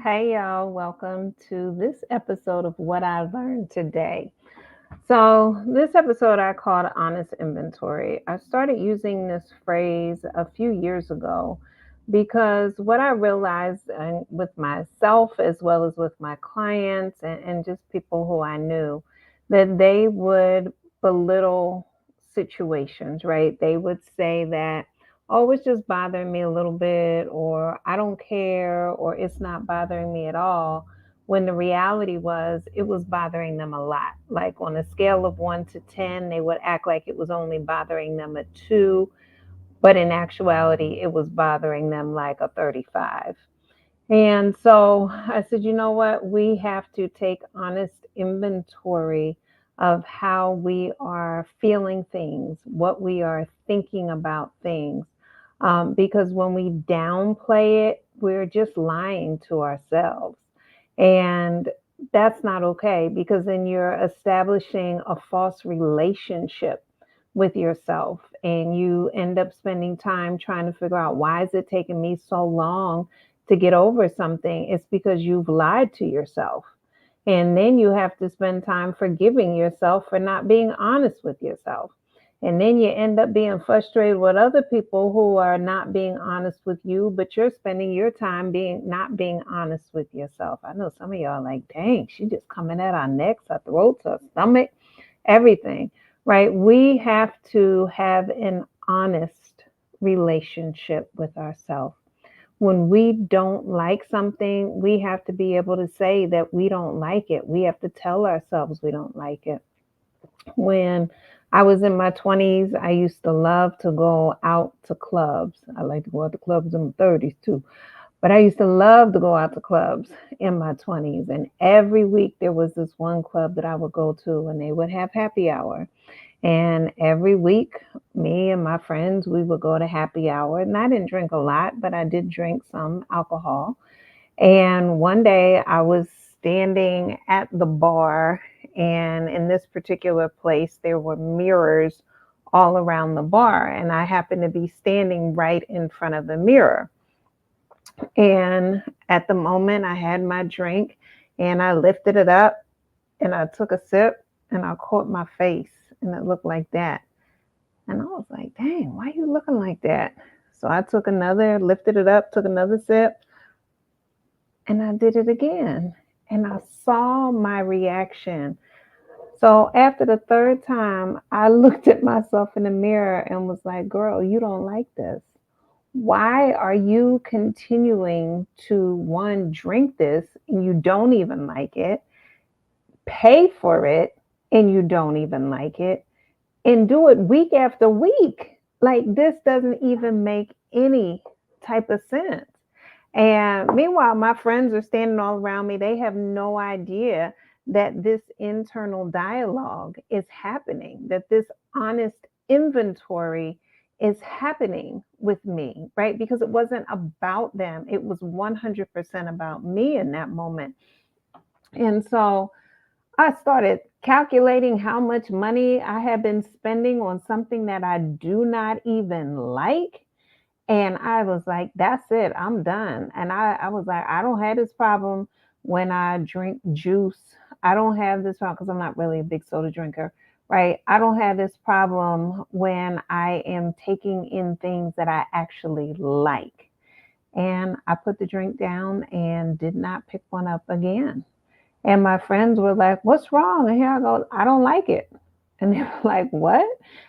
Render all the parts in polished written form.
Hey y'all, welcome to this episode of What I Learned Today. So, this episode I called Honest Inventory. I started using this phrase a few years ago because what I realized with myself as well as with my clients and just people who I knew that they would belittle situations, right? They would say that, oh, it's just bothering me a little bit, or I don't care, or it's not bothering me at all when the reality was it was bothering them a lot. Like on a scale of 1 to 10, they would act like it was only bothering them a 2, but in actuality, it was bothering them like a 35. And so I said, you know what? We have to take honest inventory of how we are feeling things, what we are thinking about things. Because when we downplay it, we're just lying to ourselves. And that's not okay because then you're establishing a false relationship with yourself and you end up spending time trying to figure out why is it taking me so long to get over something. It's because you've lied to yourself. And then you have to spend time forgiving yourself for not being honest with yourself. And then you end up being frustrated with other people who are not being honest with you, but you're spending your time being not being honest with yourself. I know some of y'all are like, dang, she just coming at our necks, our throats, our stomach, everything, right? We have to have an honest relationship with ourselves. When we don't like something, we have to be able to say that we don't like it. We have to tell ourselves we don't like it. When I was in my 20s, I used to love to go out to clubs. I like to go out to clubs in my 30s too. But I used to love to go out to clubs in my 20s. And every week there was this one club that I would go to, and they would have happy hour. And every week, me and my friends, we would go to happy hour. And I didn't drink a lot, but I did drink some alcohol. And one day I was standing at the bar, and in this particular place, there were mirrors all around the bar. And I happened to be standing right in front of the mirror. And at the moment, I had my drink and I lifted it up and I took a sip and I caught my face and it looked like that. And I was like, dang, why are you looking like that? So I took another, lifted it up, took another sip, and I did it again. And I saw my reaction. So after the third time, I looked at myself in the mirror and was like, girl, you don't like this. Why are you continuing to one drink this and you don't even like it, pay for it and you don't even like it, and do it week after week? Like, this doesn't even make any type of sense. And meanwhile, my friends are standing all around me. They have no idea that this internal dialogue is happening, that this honest inventory is happening with me, right? Because it wasn't about them, it was 100% about me in that moment. And so I started calculating how much money I had been spending on something that I do not even like. And I was like, that's it, I'm done. And I was like, I don't have this problem when I drink juice. I don't have this problem because I'm not really a big soda drinker, right? I don't have this problem when I am taking in things that I actually like. And I put the drink down and did not pick one up again. And my friends were like, what's wrong? And here I go, I don't like it. And they were like, what?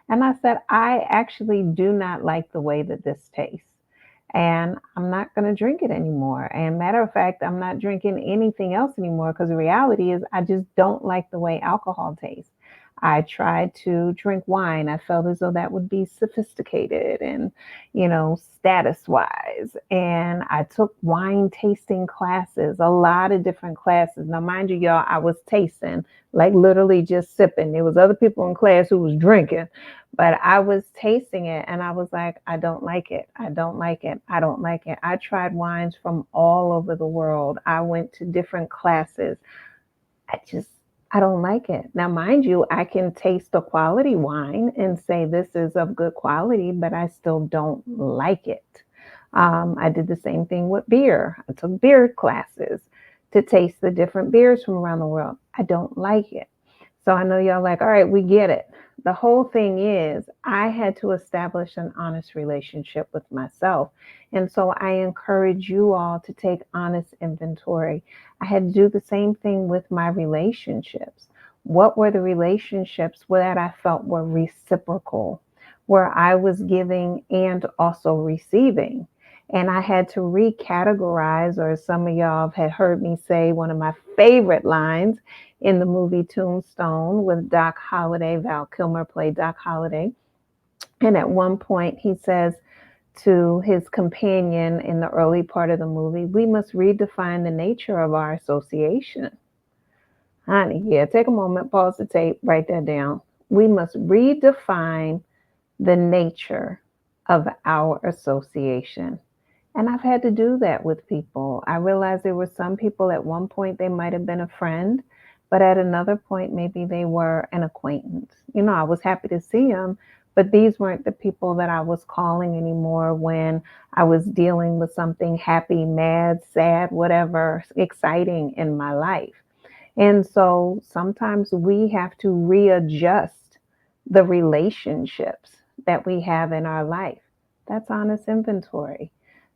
And I said, I actually do not like the way that this tastes. And I'm not going to drink it anymore. And matter of fact, I'm not drinking anything else anymore because the reality is I just don't like the way alcohol tastes. I tried to drink wine. I felt as though that would be sophisticated and, status wise. And I took wine tasting classes, a lot of different classes. Now, mind you, y'all, I was tasting, like literally just sipping. There was other people in class who was drinking, but I was tasting it and I was like, I don't like it. I don't like it. I don't like it. I tried wines from all over the world. I went to different classes. I just, I don't like it. Now, mind you, I can taste a quality wine and say this is of good quality, but I still don't like it. I did the same thing with beer. I took beer classes to taste the different beers from around the world. I don't like it. So I know y'all like, all right, we get it. The whole thing is, I had to establish an honest relationship with myself. And so I encourage you all to take honest inventory. I had to do the same thing with my relationships. What were the relationships that I felt were reciprocal, where I was giving and also receiving? And I had to recategorize, or some of y'all had heard me say one of my favorite lines in the movie Tombstone with Doc Holliday. Val Kilmer played Doc Holliday. And at one point, he says to his companion in the early part of the movie, we must redefine the nature of our association. Honey, yeah, take a moment, pause the tape, write that down. We must redefine the nature of our association. And I've had to do that with people. I realized there were some people at one point they might have been a friend, but at another point, maybe they were an acquaintance. I was happy to see them, but these weren't the people that I was calling anymore when I was dealing with something happy, mad, sad, whatever, exciting in my life. And so sometimes we have to readjust the relationships that we have in our life. That's honest inventory.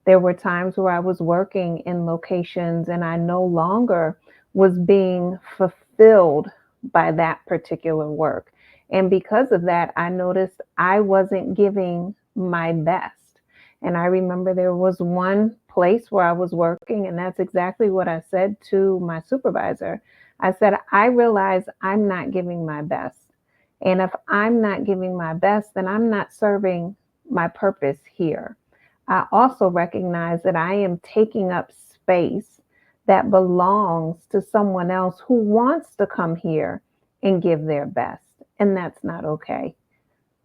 There were times where I was working in locations and I no longer was being fulfilled by that particular work. And because of that, I noticed I wasn't giving my best. And I remember there was one place where I was working, and that's exactly what I said to my supervisor. I said, I realize I'm not giving my best. And if I'm not giving my best, then I'm not serving my purpose here. I also recognize that I am taking up space that belongs to someone else who wants to come here and give their best. And that's not okay,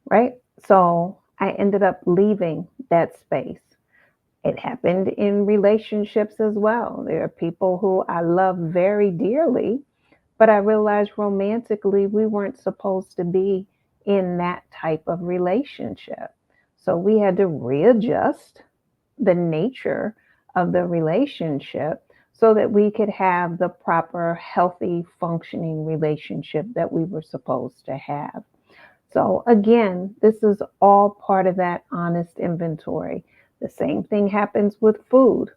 right? So I ended up leaving that space. It happened in relationships as well. There are people who I love very dearly, but I realized romantically we weren't supposed to be in that type of relationship. So we had to readjust the nature of the relationship so that we could have the proper, healthy, functioning relationship that we were supposed to have. So, again, this is all part of that honest inventory. The same thing happens with food.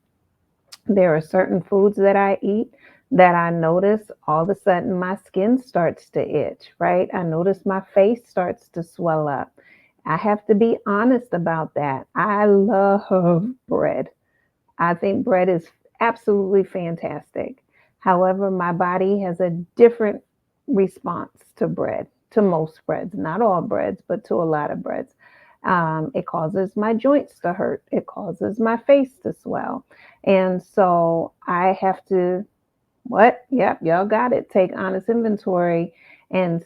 There are certain foods that I eat that I notice all of a sudden my skin starts to itch, right? I notice my face starts to swell up. I have to be honest about that. I love bread. I think bread is absolutely fantastic. However, my body has a different response to bread, to most breads, not all breads, but to a lot of breads. It causes my joints to hurt. It causes my face to swell. And so I have to, what? Yep, y'all got it. Take honest inventory and,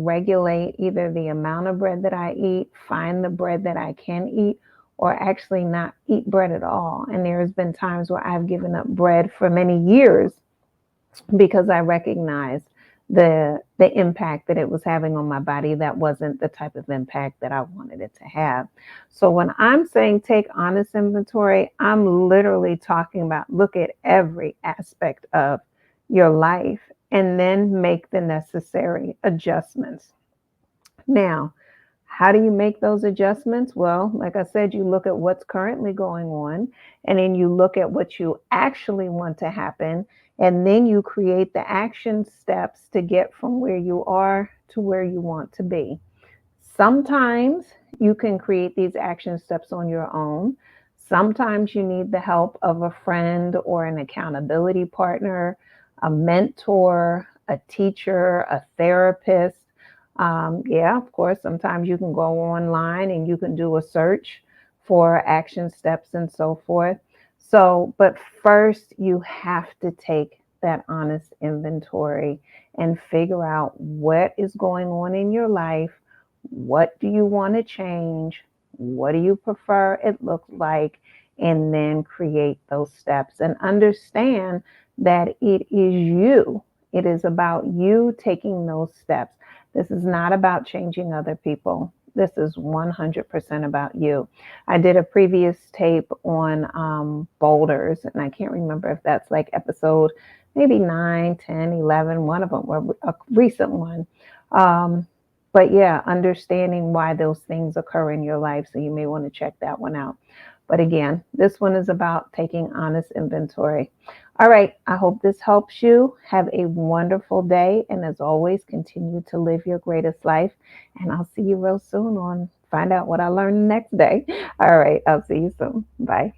regulate either the amount of bread that I eat, find the bread that I can eat, or actually not eat bread at all. And there has been times where I've given up bread for many years because I recognized the impact that it was having on my body that wasn't the type of impact that I wanted it to have. So when I'm saying take honest inventory, I'm literally talking about look at every aspect of your life and then make the necessary adjustments. Now, how do you make those adjustments? Well, like I said, you look at what's currently going on, and then you look at what you actually want to happen, and then you create the action steps to get from where you are to where you want to be. Sometimes you can create these action steps on your own. Sometimes you need the help of a friend or an accountability partner, a mentor, a teacher, a therapist. Yeah, of course, sometimes you can go online and you can do a search for action steps and so forth. So, but first, you have to take that honest inventory and figure out what is going on in your life. What do you want to change? What do you prefer it look like? And then create those steps and understand that it is you. It is about you taking those steps. This is not about changing other people. This is 100% about you. I did a previous tape on boulders, and I can't remember if that's like episode maybe 9, 10, 11. One of them were a recent one. Um, but yeah, understanding why those things occur in your life. So you may want to check that one out. But again, this one is about taking honest inventory. All right. I hope this helps you. Have a wonderful day. And as always, continue to live your greatest life. And I'll see you real soon on find out what I learned next day. All right. I'll see you soon. Bye.